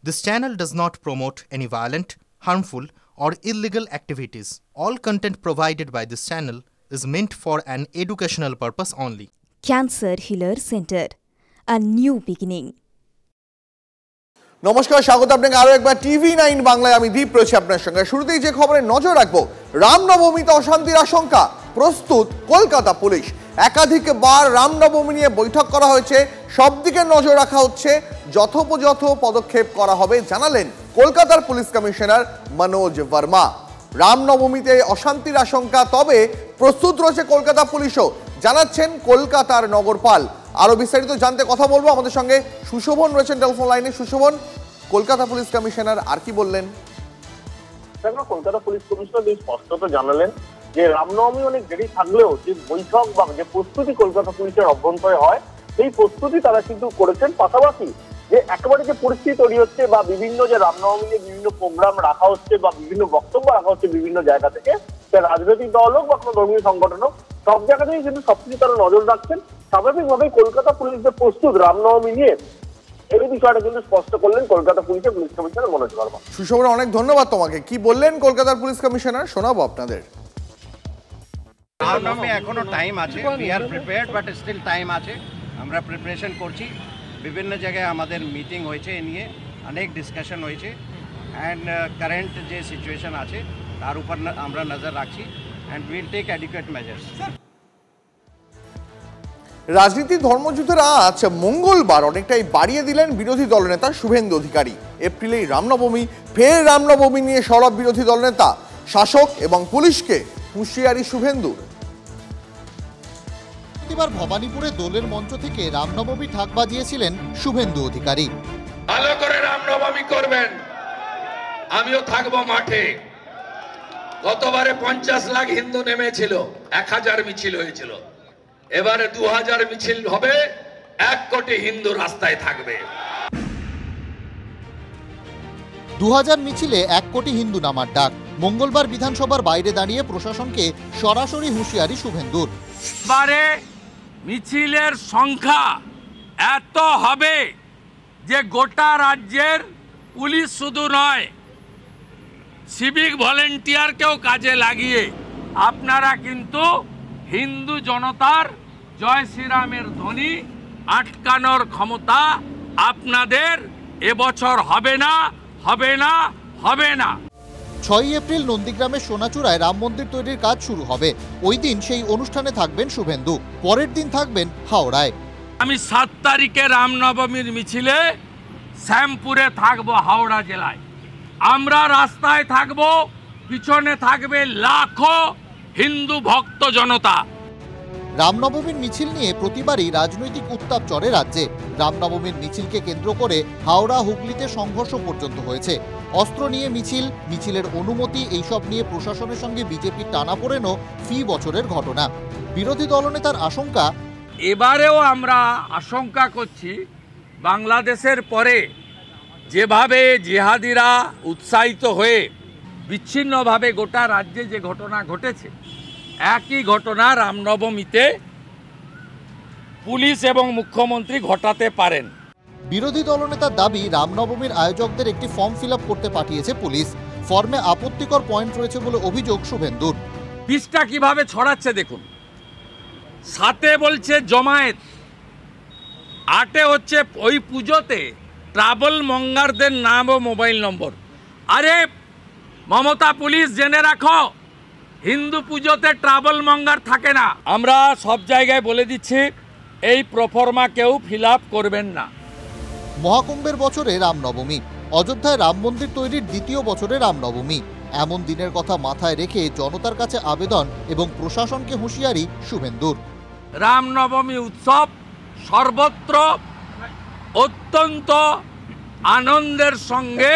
This channel does not promote any violent, harmful, or illegal activities. All content provided by this channel is meant for an educational purpose only. Cancer Healer Center, a new beginning. নমস্কার, স্বাগত আপনাকে আরো একবার TV9 বাংলায়। আমি দীপ রয়েছি আপনার সঙ্গে। শুরুতেই যে খবরে নজর রাখবো, রামনবমীতে অশান্তির আশঙ্কা, প্রস্তুত কলকাতা পুলিশ। একাধিকবার রামনবমী নিয়ে বৈঠক করা হয়েছে, সব দিকে নজর রাখা হচ্ছে, যথোপযথ পদক্ষেপ করা হবে জানালেন কলকাতার পুলিশ কমিশনার মনোজ বর্মা। রামনবমীতে অশান্তির আশঙ্কা, তবে প্রস্তুত রয়েছে কলকাতা পুলিশও, জানাচ্ছেন কলকাতার নগরপাল। আরো বিস্তারিত জানতে কথা বলবো, আমাদের সঙ্গে সুশোভন রয়েছেন টেলিফোন লাইনে। সুশোভন, কলকাতা পুলিশ কমিশনার আর কি বললেন? কলকাতা পুলিশ কমিশনার স্পষ্টত জানালেন যে রামনবমী অনেক দেরি থাকলেও যে বৈঠক বা যে প্রস্তুতি কলকাতা পুলিশের অভ্যন্তরে হয়, সেই প্রস্তুতি তারা কিন্তু করেছেন। পাশাপাশি যে একেবারে যে পরিস্থিতি তৈরি হচ্ছে বা বিভিন্ন যে রামনবমী নিয়ে বিভিন্ন প্রোগ্রাম রাখা হচ্ছে বা বিভিন্ন বক্তব্য রাখা হচ্ছে বিভিন্ন জায়গা থেকে, সে রাজনৈতিক দল হোক বা কোনো ধর্মীয় সংগঠন হোক, সব জায়গা থেকেই কিন্তু সবকিছু তারা নজর রাখছেন। স্বাভাবিকভাবেই কলকাতা পুলিশ যে প্রস্তুত রামনবমী নিয়ে, এই বিষয়টা কিন্তু স্পষ্ট করলেন কলকাতা পুলিশের পুলিশ কমিশনার মনোজ বর্মা। সুশোভন, অনেক ধন্যবাদ তোমাকে। কি বললেন কলকাতার পুলিশ কমিশনার, শোনাবো আপনাদের। রামনবমী এখনো টাইম আছে, we are prepared, but still time আছে। আমরা প্রিপারেশন করছি, বিভিন্ন জায়গায় আমাদের মিটিং হয়েছে, এ নিয়ে অনেক ডিসকাশন হয়েছে, অ্যান্ড কারেন্ট যে সিচুয়েশন আছে তার উপর আমরা নজর রাখছি, and will take adequate measures. রাজনীতি ধর্মযুদ্ধের আজ মঙ্গলবার অনেকটাই বাড়িয়ে দিলেন বিরোধী দলনেতা শুভেন্দু অধিকারী। এপ্রিলেই রামনবমী, ফের রামনবমী নিয়ে সরব বিরোধী দলনেতা। শাসক এবং পুলিশকে হুঁশিয়ারি শুভেন্দুর। এবার ভবানীপুরে দোলের মঞ্চ থেকে রামনবমী ঢাক বাজিয়েছিলেন শুভেন্দু অধিকারী। ভালো করে রামনবমী করবেন, আমিও থাকবো মাঠে। গতবারে 50 লাখ হিন্দু নেমেছিল, 1000 মিছিল হয়েছিল, এবারে 2000 মিছিল হবে, 1 কোটি হিন্দু রাস্তায় থাকবে। 2000 মিছিলে 1 কোটি হিন্দু নামার ডাক। মঙ্গলবার বিধানসভার বাইরে দাঁড়িয়ে প্রশাসনকে সরাসরি হুঁশিয়ারি শুভেন্দুর। এবারে মিছিলের সংখ্যা এত হবে যে গোটা রাজ্যের পুলিশ শুধু নয়, সিভিক ভলেন্টিয়ারকেও কাজে লাগিয়ে আপনারা কিন্তু হিন্দু জনতার জয় শ্রীরামের ধ্বনি আটকানোর ক্ষমতা আপনাদের এবছর হবে না, হবে না, হবে না। 6 এপ্রিল নন্দীগ্রামের সোনাচূড়ায় রাম মন্দির তৈরির কাজ শুরু হবে। ওই দিন সেই অনুষ্ঠানে থাকবেন শুভেন্দু, পরের দিন থাকবেন হাওড়ায়। আমি 7 তারিখে রামনবমীর মিছিলে শ্যামপুরে থাকবো, হাওড়া জেলায়। আমরা রাস্তায় থাকবো, পিছনে থাকবে লাখো হিন্দু ভক্ত জনতা। রামনবমীর মিছিল নিয়ে প্রতিবারই রাজনৈতিক উত্তাপ চড়ে রাজ্যে। রামনবমীর মিছিলকে কেন্দ্র করে হাওড়া হুগলিতে সংঘর্ষ পর্যন্ত হয়েছে। অস্ত্র নিয়ে মিছিল, মিছিলের অনুমতি, এইসব নিয়ে প্রশাসনের সঙ্গে বিজেপির টানাপোড়েনও ফি বছরের ঘটনা। বিরোধী দলনেতার আশঙ্কা, এবারেও আমরা আশঙ্কা করছি বাংলাদেশের পরে যেভাবে জিহাদিরা উৎসাহিত হয়ে বিচ্ছিন্নভাবে গোটা রাজ্যে যে ঘটনা ঘটেছে, একই ঘটনা রামনবমীতে পুলিশ এবং মুখ্যমন্ত্রী ঘটাতে পারেন। বিরোধী দলনেতার দাবি, রামনবমীর আয়োজকদের একটি ফর্ম ফিল আপ করতে পাঠিয়েছে পুলিশ। ফর্মে আপত্তিকর পয়েন্ট রয়েছে বলে অভিযোগ শুভেন্দুর। বিষটা কিভাবে ছড়াচ্ছে দেখুন। 7 বলছে জমায়েত, 8 হচ্ছে ওই পুজোতে ট্রাভেল মঙ্গারদের নাম ও মোবাইল নম্বর। আরে মমতা, পুলিশ জেনে রাখো, হিন্দু পুজোতে ট্রাভেল মঙ্গার থাকে না। আমরা সব জায়গায় বলে দিচ্ছি, এই প্রফর্মা কেউ ফিল আপ করবেন না। মহাকুম্ভের বছরে রামনবমী, অযোধ্যায় রাম মন্দির তৈরির 2য় বছরে রামনবমী। এমন দিনের কথা মাথায় রেখে জনতার কাছে আবেদন এবং প্রশাসনকে হুঁশিয়ারি শুভেন্দুর। রামনবমী উৎসব সর্বত্র অত্যন্ত আনন্দের সঙ্গে,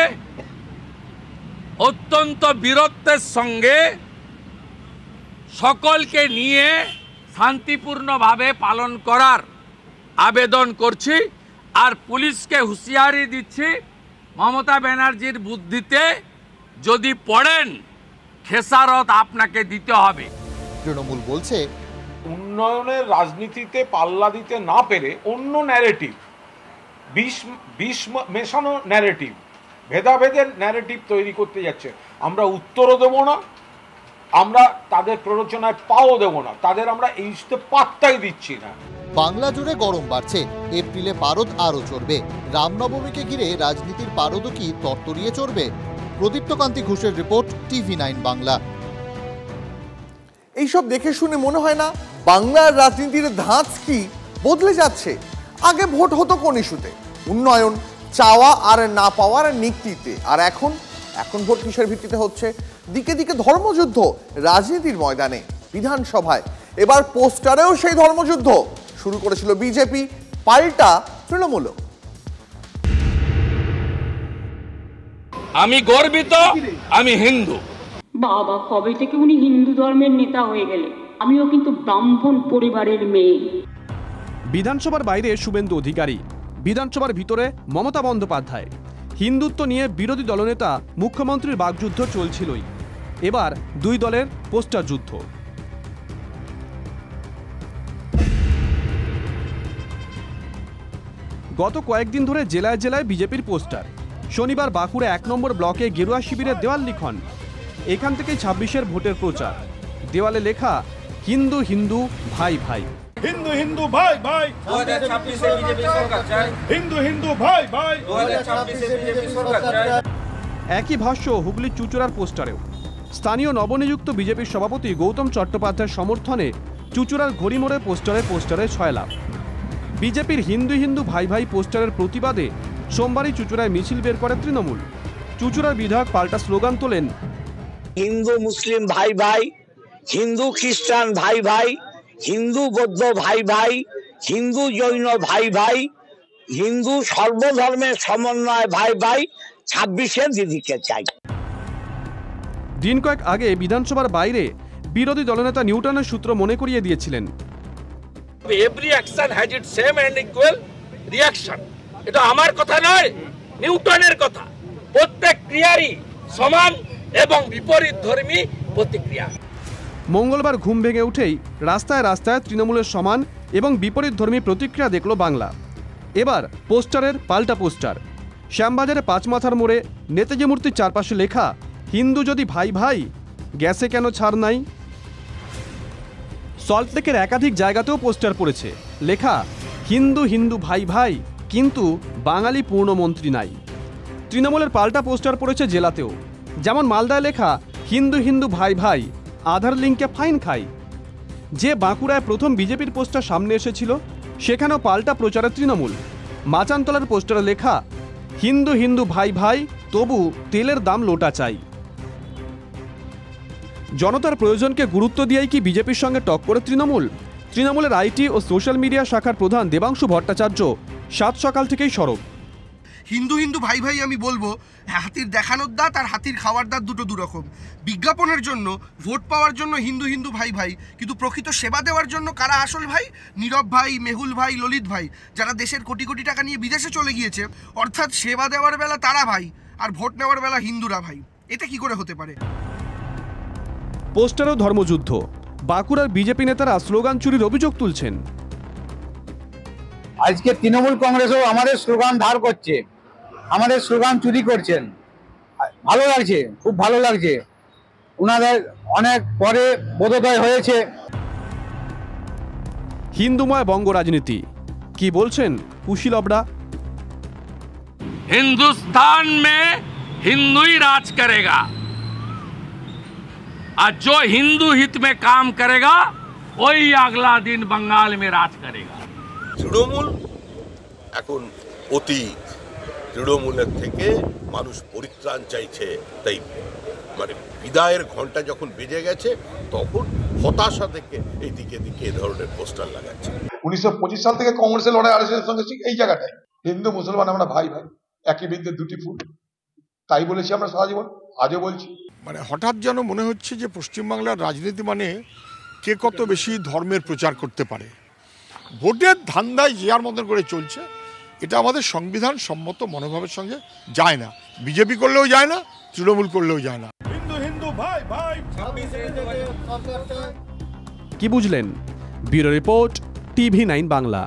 অত্যন্ত বীরত্বের সঙ্গে সকলকে নিয়ে শান্তিপূর্ণভাবে পালন করার আবেদন করছি। আর পুলিশকে হুঁশিয়ারি দিচ্ছি, মমতা ব্যানার্জির বুদ্ধিতে যদি পড়েন, খেসারত আপনাকে দিতে হবে। তৃণমূল বলছে, উন্নয়নের রাজনীতিতে পাল্লা দিতে না পেরে অন্য ন্যারেটিভ, বিষ মেশানো ন্যারেটিভ ভেদাভেদের ন্যারেটিভ তৈরি করতে যাচ্ছে। আমরা উত্তরও দেবো না, আমরা তাদের প্ররোচনায় পাও দেবো না, তাদের আমরা এই পাত্তাই দিচ্ছি না। বাংলা জুড়ে গরম বাড়ছে, এপ্রিলে পারদ আরও চড়বে। রামনবমীকে ঘিরে রাজনীতির পারদও কি তরতরিয়ে চড়বে? প্রদীপ্তকান্তি ঘোষের রিপোর্ট, TV9 বাংলা। এইসব দেখে শুনে মনে হয় না বাংলার রাজনীতির ধাঁচ কি বদলে যাচ্ছে? আগে ভোট হতো কোন ইস্যুতে? উন্নয়ন, চাওয়া আর না পাওয়ার নীতিতে। আর এখন ভোট কিসের ভিত্তিতে হচ্ছে? দিকে দিকে ধর্মযুদ্ধ রাজনীতির ময়দানে, বিধানসভায়। এবার পোস্টারেও সেই ধর্মযুদ্ধ শুরু করেছিল বিজেপি, পাল্টা তৃণমূল। আমি গর্বিত, আমি হিন্দু। বাবা, কবে থেকে উনি হিন্দু ধর্মের নেতা হয়ে গেলে? আমিও কিন্তু ব্রাহ্মণ পরিবারের মেয়ে। বিধানসভার বাইরে শুভেন্দু অধিকারী, বিধানসভার ভিতরে মমতা বন্দ্যোপাধ্যায়। হিন্দুত্ব নিয়ে বিরোধী দলনেতা মুখ্যমন্ত্রীর বাকযুদ্ধ চলছিলই, এবার দুই দলের পোস্টার যুদ্ধ। গত কয়েকদিন ধরে জেলায় জেলায় বিজেপির পোস্টার। শনিবার বাঁকুড়া 1 নম্বর ব্লকে গেরুয়া শিবিরের দেওয়াল লিখন। এখান থেকেই 26-এর ভোটের প্রচার। দেওয়ালে লেখা হিন্দু হিন্দু ভাই ভাই, হিন্দু হিন্দু ভাই ভাই, 2026 এ বিজেপি সরকার চাই, হিন্দু হিন্দু ভাই ভাই, 2026 এ বিজেপি সরকার চাই। একই ভাষ্য হুগলি চুচুড়ার পোস্টারেও। স্থানীয় নবনিযুক্ত বিজেপির সভাপতি গৌতম চট্টোপাধ্যায়ের সমর্থনে চুচুড়ার ঘড়িমোড়ে পোস্টারে ছয়লাভ। বিজেপির হিন্দু হিন্দু ভাই ভাই পোস্টারের প্রতিবাদে সোমবারই চুচুড়ায় মিছিল বের করে তৃণমূল। চুচুড়ার বিধায়ক পাল্টা স্লোগান তোলেন, হিন্দু মুসলিম ভাই ভাই, হিন্দু খ্রিস্টান ভাই ভাই, হিন্দু বৌদ্ধ ভাই ভাই, হিন্দু জৈন ভাই ভাই, হিন্দু সর্বধর্মের সমন্বয় ভাই ভাই, 26-এ দিদিকে চাই। দিন কয়েক আগে বিধানসভার বাইরে বিরোধী দলনেতা নিউটনের সূত্র মনে করিয়ে দিয়েছিলেন, every action has it same and equal reaction. এটা আমার কথা নয়, নিউটনের কথা। প্রত্যেক ক্রিয়ারই সমান এবং বিপরীত ধর্মী প্রতিক্রিয়া। মঙ্গলবার ঘুম ভেঙে উঠেই রাস্তায় রাস্তায় তৃণমূলের সমান এবং বিপরীত ধর্মী প্রতিক্রিয়া দেখল বাংলা। এবার পোস্টারের পাল্টা পোস্টার। শ্যামবাজারে 5 মাথার মোড়ে নেতাজি মূর্তির চারপাশে লেখা হিন্দু যদি ভাই ভাই, গ্যাসে কেন ছাড় নাই। সল্টলেকের একাধিক জায়গাতেও পোস্টার পড়েছে, লেখা হিন্দু হিন্দু ভাই ভাই, কিন্তু বাঙালি পূর্ণমন্ত্রী নাই। তৃণমূলের পাল্টা পোস্টার পড়েছে জেলাতেও, যেমন মালদায় লেখা হিন্দু হিন্দু ভাই ভাই, আধার লিঙ্কে ফাইন খাই। যে বাঁকুড়ায় প্রথম বিজেপির পোস্টার সামনে এসেছিল, সেখানেও পাল্টা প্রচারে তৃণমূল। মাচানতলার পোস্টারে লেখা হিন্দু হিন্দু ভাই ভাই, তবু তেলের দাম লোটা চাই। জনতার প্রয়োজনকে গুরুত্ব দিয়েই কি বিজেপির সঙ্গে টক্করে তৃণমূল? তৃণমূলের আইটি ও সোশ্যাল মিডিয়া শাখার প্রধান দেবাংশু ভট্টাচার্য 7 সকাল থেকেই সরব। হিন্দু হিন্দু ভাই ভাই আমি বলবো, হাতির দেখানোর দাঁত আর হাতির খাওয়ার দাঁত দুটো দুরকম। বিজ্ঞাপনের জন্য, ভোট পাওয়ার জন্য হিন্দু হিন্দু ভাই ভাই, কিন্তু প্রকৃত সেবা দেওয়ার জন্য কারা আসল ভাই? নীরব ভাই, মেহুল ভাই, ললিত ভাই, যারা দেশের কোটি কোটি টাকা নিয়ে বিদেশে চলে গিয়েছে। অর্থাৎ সেবা দেওয়ার বেলা তারা ভাই, আর ভোট নেওয়ার বেলা হিন্দুরা ভাই। এটা কি করে হতে পারে? পোস্টারও ধর্মযুদ্ধ। বাঁকুড়ার বিজেপি নেতারা স্লোগান চুরির অভিযোগ তুলছেন। আজকে তৃণমূল কংগ্রেসও আমাদের স্লোগান ধার করছে, আমাদের স্লোগান চুরি করছেন। ভালো লাগছে, খুব ভালো লাগছে। ওনাদের অনেক পরে বোধোদয় হয়েছে। হিন্দুময় বঙ্গ রাজনীতি কি বলছেন কুশী লবড়া? हिंदुस्तान में हिंदू ही राज करेगा और जो हिंदू हित में काम करेगा वही अगला दिन बंगाल में राज करेगा। তৃণমূল এখন অতীত, তৃণমূলের থেকে মানুষ পরিত্রাণ চাইছে। তাই মানে বিদায়ের ঘন্টা যখন বেজে গেছে, তখন হতাশা থেকে এই দিকে দিকে এ ধরনের পোস্টার লাগাচ্ছে। 1925 সাল থেকে কংগ্রেসের লড়াই আরএসএসের সঙ্গে এই জায়গাটাই। হিন্দু মুসলমান আমরা ভাই ভাই, একই বৃদ্ধে দুটি ফুল, তাই বলেছি আমরা সারা জীবন, আজও বলছি। মানে হঠাৎ যেন মনে হচ্ছে যে পশ্চিমবাংলার রাজনীতি মানে কে কত বেশি ধর্মের প্রচার করতে পারে। ভোটের ধান্দায় যে আর মতন করে চলছে, এটা আমাদের সংবিধান সম্মত মনোভাবের সঙ্গে যায় না। বিজেপি করলেও যায় না, তৃণমূল করলেও যায় না। হিন্দু হিন্দু ভাই ভাই। কি বুঝলেন? Bureau report, TV9 Bangla.